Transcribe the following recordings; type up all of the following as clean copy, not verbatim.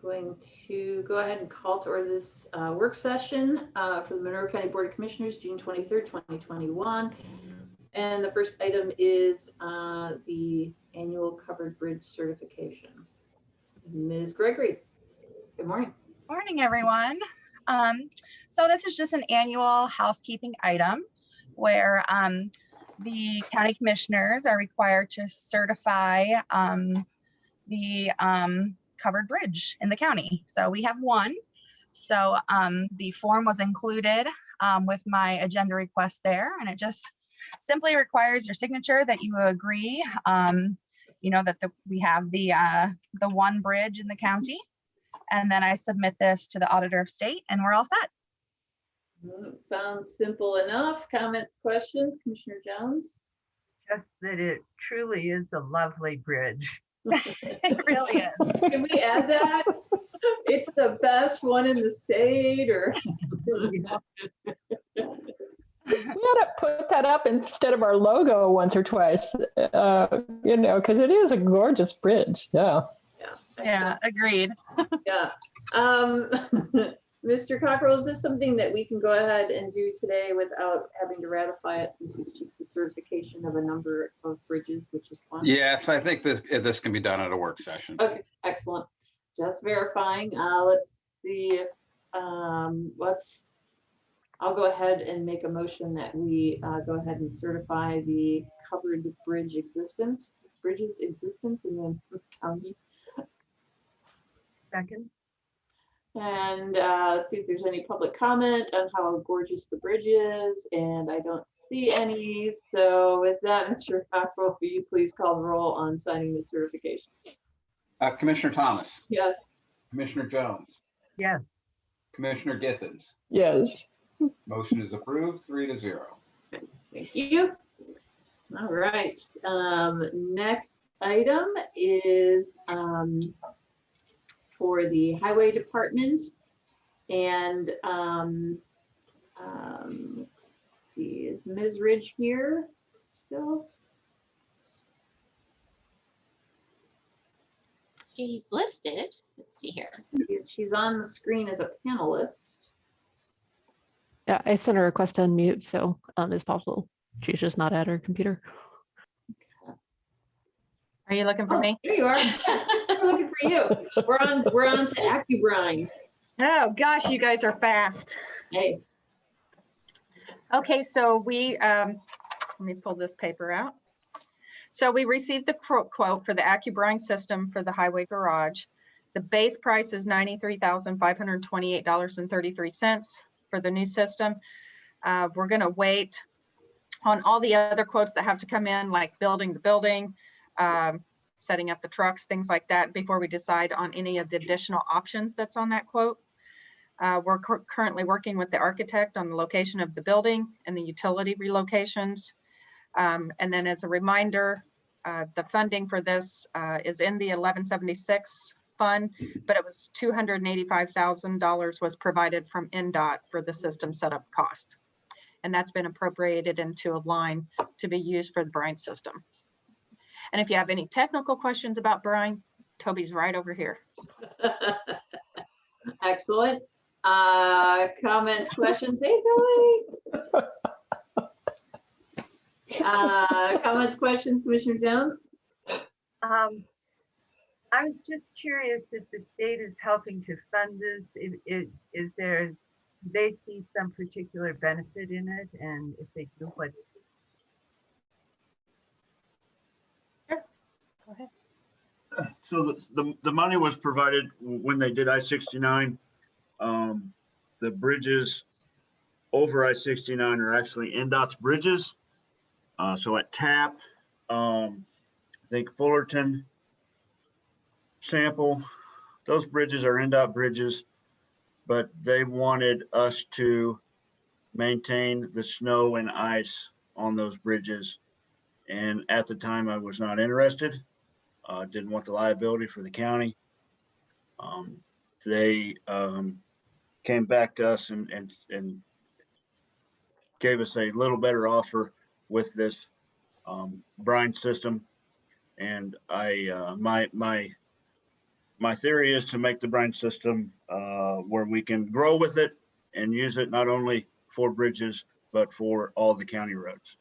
Going to go ahead and call to order this work session for the Monroe County Board of Commissioners, June 23rd, 2021. And the first item is the annual covered bridge certification. Ms. Gregory, good morning. Morning, everyone. So this is just an annual housekeeping item where the county commissioners are required to certify the covered bridge in the county. So we have one. So the form was included with my agenda request there, and it just simply requires your signature that you agree, that we have the one bridge in the county. And then I submit this to the Auditor of State, and we're all set. Sounds simple enough. Comments, questions, Commissioner Jones? Just that it truly is a lovely bridge. It really is. Can we add that? It's the best one in the state, or? We ought to put that up instead of our logo once or twice, because it is a gorgeous bridge. Yeah, agreed. Yeah. Mr. Cockrell, is this something that we can go ahead and do today without having to ratify it, since it's just a certification of a number of bridges, which is fun? Yes, I think this can be done at a work session. Okay, excellent. Just verifying. Let's see if I'll go ahead and make a motion that we go ahead and certify the covered bridges existence in the county. Second. And let's see if there's any public comment on how gorgeous the bridge is, and I don't see any. So with that, Mr. Cockrell, will you please call the roll on signing the certification? Commissioner Thomas. Yes. Commissioner Jones. Yes. Commissioner Githens. Yes. Motion is approved, 3-0. Thank you. All right. Next item is for the Highway Department, and let's see, is Ms. Ridge here still? She's listed. Let's see here. She's on the screen as a panelist. Yeah, I sent a request to unmute, so it's possible she's just not at her computer. Are you looking for me? There you are. We're looking for you. We're on to AccuBrine. Oh gosh, you guys are fast. Hey. Okay, so we let me pull this paper out. So we received the quote for the AccuBrine system for the highway garage. The base price is $93,528.33 for the new system. We're going to wait on all the other quotes that have to come in, like building the building, setting up the trucks, things like that, before we decide on any of the additional options that's on that quote. We're currently working with the architect on the location of the building and the utility relocations. And then as a reminder, the funding for this is in the 1176 fund, but it was $285,000 was provided from NDOT for the system setup cost. And that's been appropriated into a line to be used for the brine system. And if you have any technical questions about brine, Toby's right over here. Excellent. Comments, questions? Hey, Toby. Comments, questions, Commissioner Jones? I was just curious if the state is helping to fund this. Is there, do they see some particular benefit in it? And if they do, what? Sure. Go ahead. So the money was provided when they did I-69. The bridges over I-69 are actually NDOT's bridges. So at TAP, I think Fullerton, Sample, those bridges are NDOT bridges, but they wanted us to maintain the snow and ice on those bridges. And at the time I was not interested, didn't want the liability for the county. They came back to us and gave us a little better offer with this brine system. And I my my theory is to make the brine system where we can grow with it and use it not only for bridges, but for all the county roads.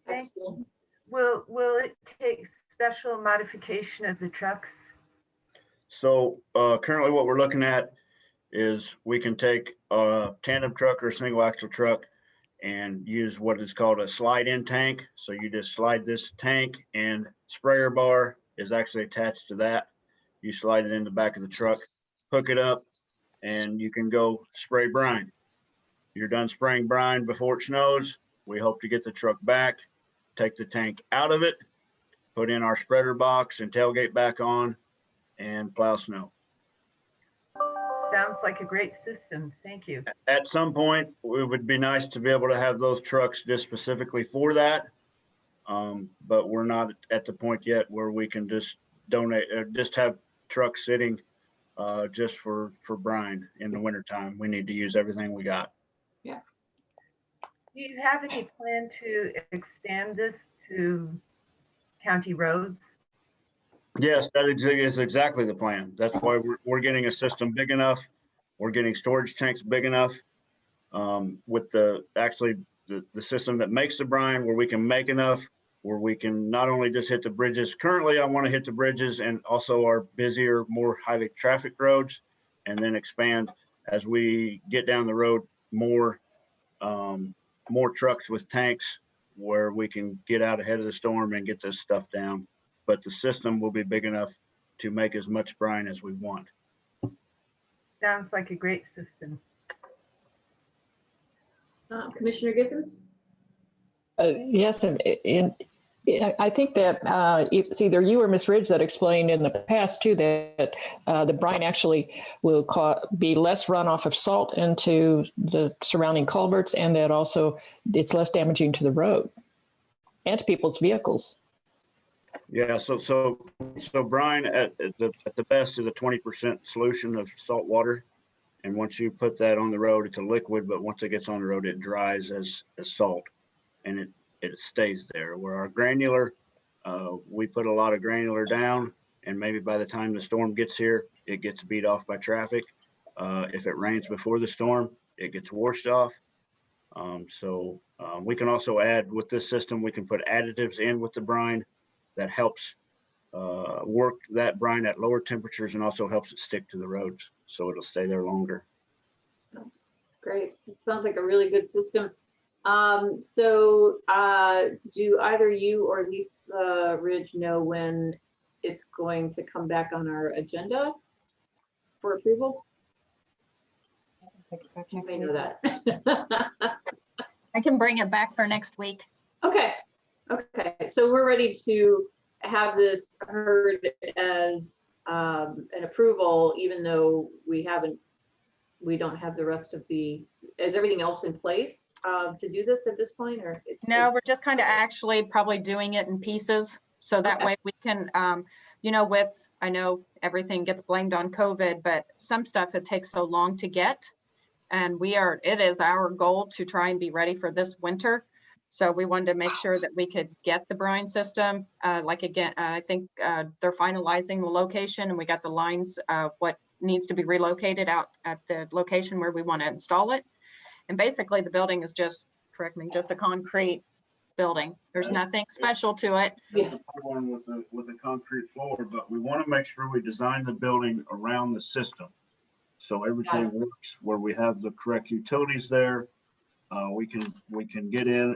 Excellent. Will it take special modification of the trucks? So currently what we're looking at is we can take a tandem truck or a single axle truck and use what is called a slide in tank. So you just slide this tank and sprayer bar is actually attached to that. You slide it in the back of the truck, hook it up, and you can go spray brine. You're done spraying brine before it snows. We hope to get the truck back, take the tank out of it, put in our spreader box and tailgate back on, and plow snow. Sounds like a great system. Thank you. At some point, it would be nice to be able to have those trucks just specifically for that. But we're not at the point yet where we can just donate, just have trucks sitting just for brine in the wintertime. We need to use everything we got. Do you have any plan to expand this to county roads? Yes, that is exactly the plan. That's why we're getting a system big enough. We're getting storage tanks big enough with the system that makes the brine, where we can make enough, where we can not only just hit the bridges. Currently, I want to hit the bridges and also our busier, more highly trafficked roads, and then expand as we get down the road more trucks with tanks where we can get out ahead of the storm and get this stuff down. But the system will be big enough to make as much brine as we want. Sounds like a great system. Commissioner Giffens? Yes, and I think that it's either you or Ms. Ridge that explained in the past too that the brine actually will be less runoff of salt into the surrounding culverts, and that also it's less damaging to the road and to people's vehicles. Yeah, so brine at the best is a 20% solution of salt water. And once you put that on the road, it's a liquid, but once it gets on the road, it dries as salt, and it stays there. Where our granular, we put a lot of granular down, and maybe by the time the storm gets here, it gets beat off by traffic. If it rains before the storm, it gets washed off. We can also add with this system, we can put additives in with the brine that helps work that brine at lower temperatures and also helps it stick to the roads, so it'll stay there longer. Great. It sounds like a really good system. Do either you or Lisa Ridge know when it's going to come back on our agenda for approval? You may know that. I can bring it back for next week. Okay. So we're ready to have this heard as an approval, even though we don't have the rest of is everything else in place to do this at this point, or? No, we're just kind of actually probably doing it in pieces. So that way we can, I know everything gets blamed on COVID, but some stuff it takes so long to get. And it is our goal to try and be ready for this winter. So we wanted to make sure that we could get the brine system. I think they're finalizing the location, and we got the lines, what needs to be relocated out at the location where we want to install it. And basically the building is just a concrete building. There's nothing special to it. Yeah. One with a concrete floor, but we want to make sure we design the building around the system. So everything works where we have the correct utilities there. We can get in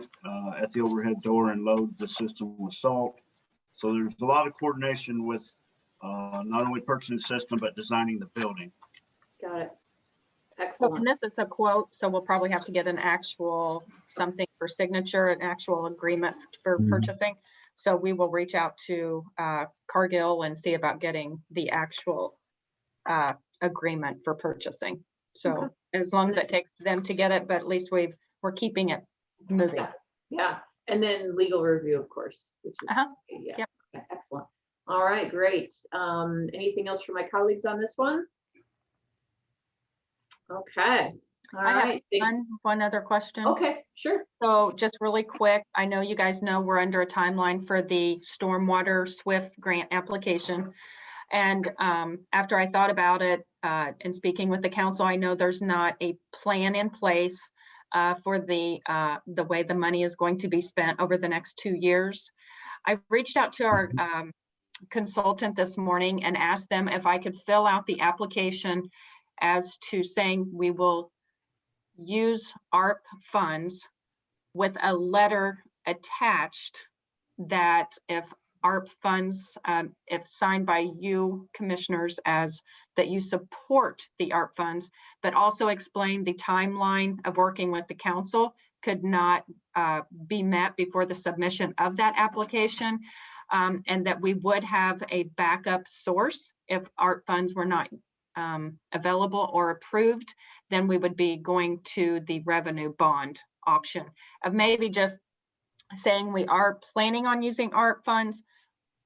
at the overhead door and load the system with salt. So there's a lot of coordination with not only purchasing the system, but designing the building. Got it. So, Excellent. and this is a quote, so we'll probably have to get an actual something for signature, an actual agreement for purchasing. So we will reach out to Cargill and see about getting the actual agreement for purchasing. So as long as it takes them to get it, but at least we're keeping it moving. Yeah. And then legal review, of course, which is yeah. Yep. Okay, excellent. All right, great. Anything else from my colleagues on this one? Okay. All I have right. one other question. Okay, sure. So just really quick, I know you guys know we're under a timeline for the Stormwater SWIFT grant application. And after I thought about it and speaking with the council, I know there's not a plan in place for the way the money is going to be spent over the next 2 years. I reached out to our consultant this morning and asked them if I could fill out the application as to saying we will use ARP funds with a letter attached that if ARP funds, if signed by you commissioners as that you support the ARP funds, but also explain the timeline of working with the council could not be met before the submission of that application, and that we would have a backup source if ARP funds were not available or approved, then we would be going to the revenue bond option of maybe just saying we are planning on using ARP funds.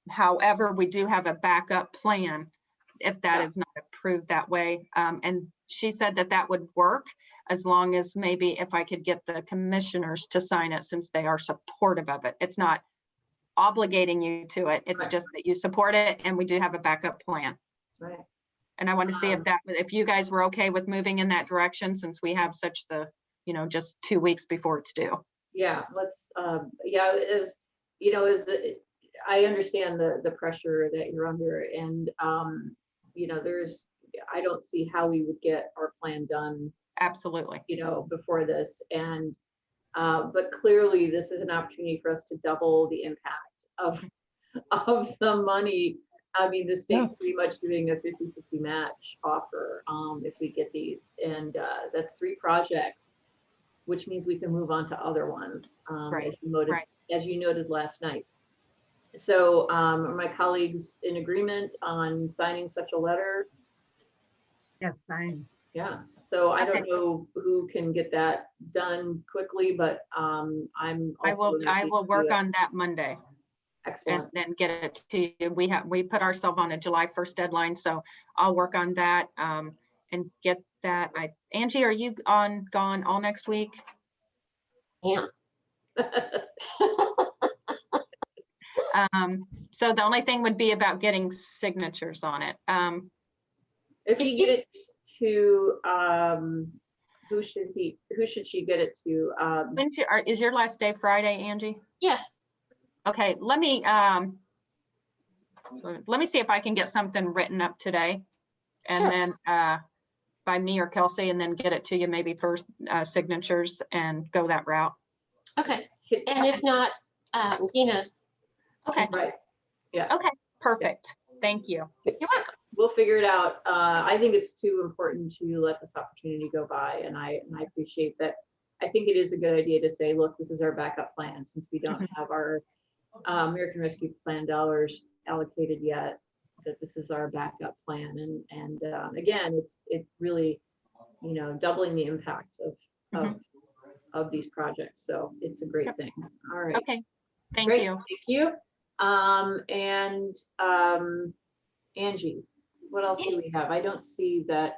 However, we do have a backup plan if that is not approved that way. And she said that that would work as long as maybe if I could get the commissioners to sign it since they are supportive of it. It's not obligating you to it. It's just that you support it and we do have a backup plan. Right. And I want to see if you guys were okay with moving in that direction since we have such the, just 2 weeks before it's due. Yeah, let's, I understand the pressure that you're under and, I don't see how we would get our plan done. Absolutely. Before this. And, but clearly this is an opportunity for us to double the impact of the money. I mean, the state's pretty much doing a 50-50 match offer if we get these. And that's 3 projects, which means we can move on to other ones, as you noted last night. So are my colleagues in agreement on signing such a letter? Yes, sign. Yeah, so I don't know who can get that done quickly, but I'm also. I will work on that Monday. Excellent. And then get it to you. We put ourselves on a July 1st deadline, so I'll work on that and get that. Angie, are you gone all next week? Yeah. So the only thing would be about getting signatures on it. If you get it to, who should she get it to? Is your last day Friday, Angie? Yeah. Okay, let me see if I can get something written up today and then by me or Kelsey, and then get it to you maybe first signatures and go that route. Okay. And if not, Gina. Okay. Right. Yeah. Okay, perfect. Thank you. You're welcome. We'll figure it out. I think it's too important to let this opportunity go by, and I appreciate that. I think it is a good idea to say, look, this is our backup plan since we don't have our American Rescue Plan dollars allocated yet, that this is our backup plan. And again, it's really, doubling the impact of these projects. So it's a great thing. All right. Okay. Thank you. Thank you. Angie, what else do we have? I don't see that.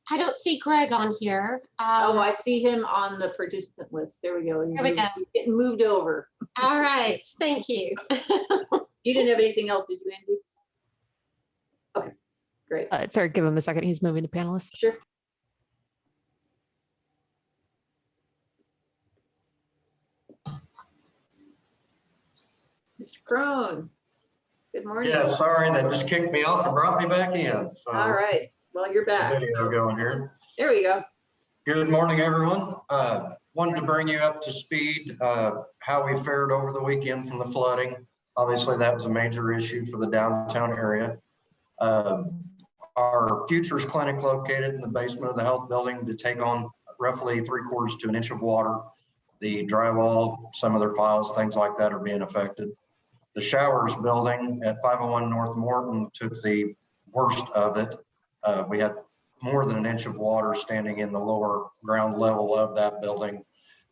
I don't see Greg on here. Oh, I see him on the participant list. There we go. There we go. He's getting moved over. All right. Thank you. You didn't have anything else, did you, Angie? Okay, great. Sorry, give him a second. He's moving to panelist. Sure. Mr. Crone, good morning. Yeah, sorry, that just kicked me off and brought me back in. So all right, well, you're back. video going here. There we go. Good morning, everyone. Wanted to bring you up to speed how we fared over the weekend from the flooding. Obviously, that was a major issue for the downtown area. Our Futures Clinic located in the basement of the health building to take on roughly 3/4 to an inch of water. The drywall, some of their files, things like that are being affected. The Showers building at 501 North Morton took the worst of it. We had more than an inch of water standing in the lower ground level of that building.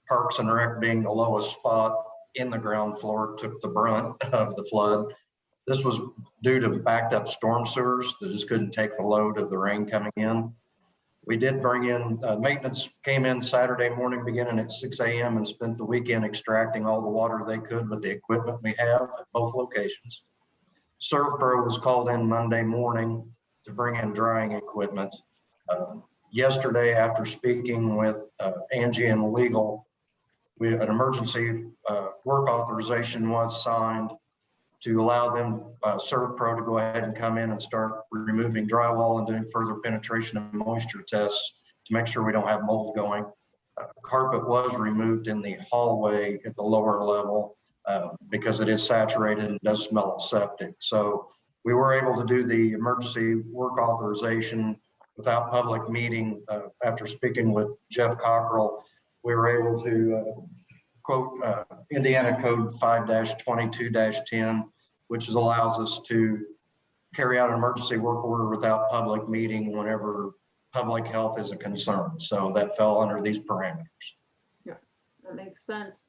Parks and Rec, being the lowest spot in the ground floor, took the brunt of the flood. This was due to backed up storm sewers that just couldn't take the load of the rain coming in. We did bring in, maintenance came in Saturday morning beginning at 6 a.m. and spent the weekend extracting all the water they could with the equipment we have at both locations. ServPro was called in Monday morning to bring in drying equipment. Yesterday, after speaking with Angie and legal, an emergency work authorization was signed to allow them, ServPro, to go ahead and come in and start removing drywall and doing further penetration and moisture tests to make sure we don't have mold going. Carpet was removed in the hallway at the lower level because it is saturated and does smell of septic. So we were able to do the emergency work authorization without public meeting. After speaking with Jeff Cockrell, we were able to quote Indiana Code 5-22-10, which allows us to carry out an emergency work order without public meeting whenever public health is a concern. So that fell under these parameters. Yeah, that makes sense.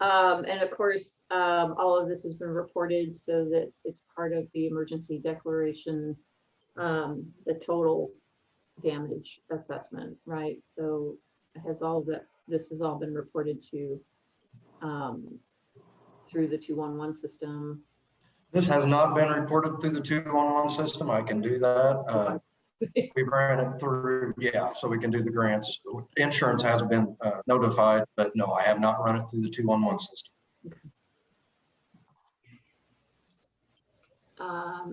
And of course, all of this has been reported so that it's part of the emergency declaration, the total damage assessment, right? So has all that, this has all been reported to through the 211 system. This has not been reported through the 211 system. I can do that. We've ran it through, yeah, so we can do the grants. Insurance has been notified, but no, I have not run it through the 211 system.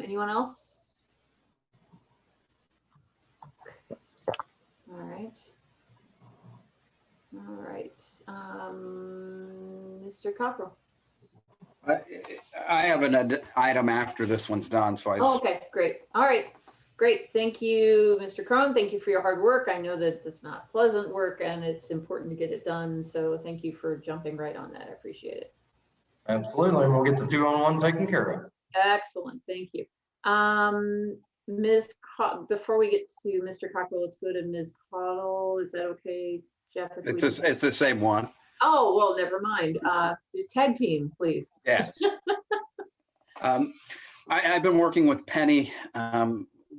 Anyone else? All right. All right. Mr. Cockrell. I have an item after this one's done, so Oh, okay, great. All right, great. Thank you, Mr. Crone. Thank you for your hard work. I know that it's not pleasant work and it's important to get it done. So thank you for jumping right on that. I appreciate it. Absolutely, and we'll get the 211 taken care of. Excellent, thank you. Before we get to Mr. Cockrell, let's go to Ms. Cottle. Is that okay, Jeff? it's the same one. Oh, well, never mind. Tag team, please. Yes. I've been working with Penny.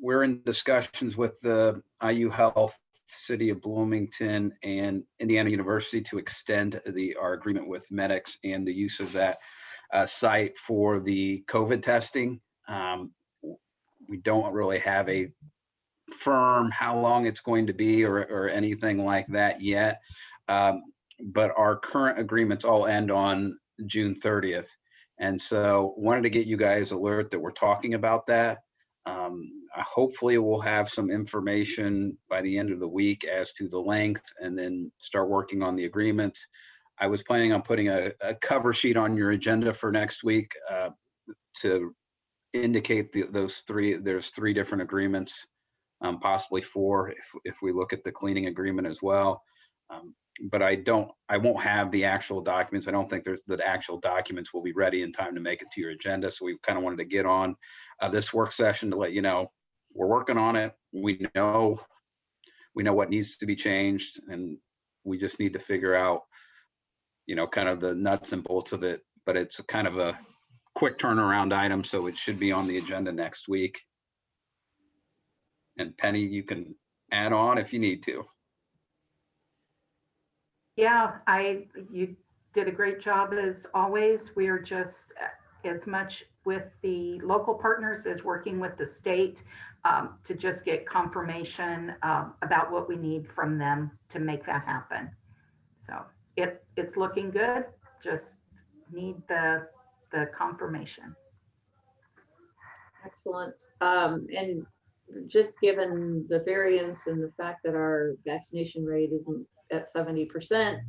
We're in discussions with the IU Health, City of Bloomington, and Indiana University to extend our agreement with Medix and the use of that site for the COVID testing. We don't really have a firm how long it's going to be or anything like that yet. But our current agreements all end on June 30th. And so wanted to get you guys alert that we're talking about that. Hopefully we'll have some information by the end of the week as to the length and then start working on the agreements. I was planning on putting a cover sheet on your agenda for next week to indicate there's three different agreements, possibly four if we look at the cleaning agreement as well. But I won't have the actual documents. I don't think the actual documents will be ready in time to make it to your agenda. So we kind of wanted to get on this work session to let you know we're working on it. We know what needs to be changed, and we just need to figure out, kind of the nuts and bolts of it. But it's kind of a quick turnaround item, so it should be on the agenda next week. And Penny, you can add on if you need to. Yeah, you did a great job as always. We are just as much with the local partners as working with the state to just get confirmation about what we need from them to make that happen. So it's looking good. Just need the confirmation. Excellent. And just given the variance and the fact that our vaccination rate isn't at 70%,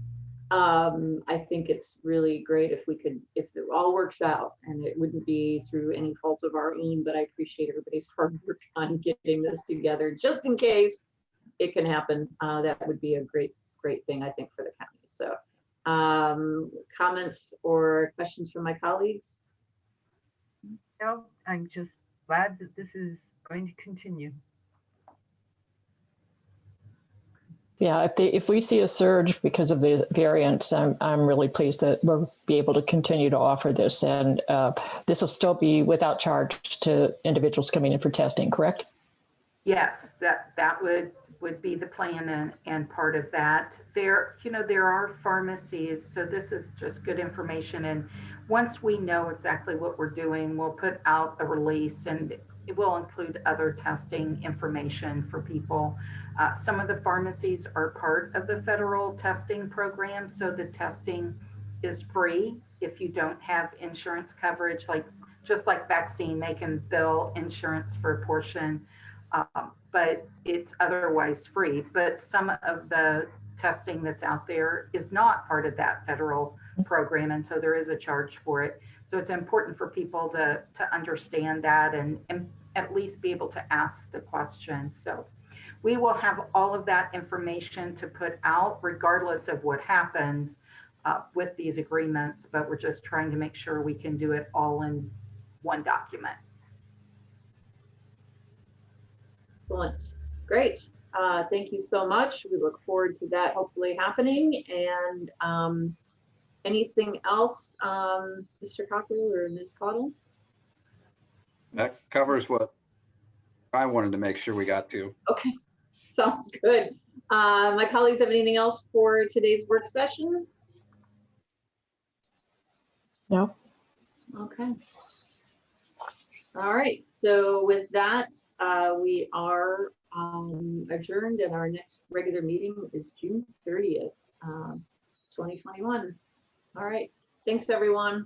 I think it's really great if it all works out, and it wouldn't be through any fault of our own, but I appreciate everybody's hard work on getting this together just in case it can happen. That would be a great thing, I think, for the county. So comments or questions from my colleagues? No, I'm just glad that this is going to continue. Yeah, if we see a surge because of the variants, I'm really pleased that we'll be able to continue to offer this, and this will still be without charge to individuals coming in for testing, correct? Yes, that would be the plan and part of that. There, there are pharmacies, so this is just good information. And once we know exactly what we're doing, we'll put out a release and it will include other testing information for people. Some of the pharmacies are part of the federal testing program, so the testing is free if you don't have insurance coverage, like just like vaccine, they can bill insurance for a portion. But it's otherwise free. But some of the testing that's out there is not part of that federal program, and so there is a charge for it. So it's important for people to understand that and at least be able to ask the question. So we will have all of that information to put out regardless of what happens with these agreements, but we're just trying to make sure we can do it all in one document. Excellent. Great. Thank you so much. We look forward to that hopefully happening. And anything else, Mr. Cockrell or Ms. Cottle? That covers what I wanted to make sure we got to. Okay, sounds good. My colleagues have anything else for today's work session? No. Okay. All right, so with that, we are adjourned and our next regular meeting is June 30th, 2021. All right, thanks everyone.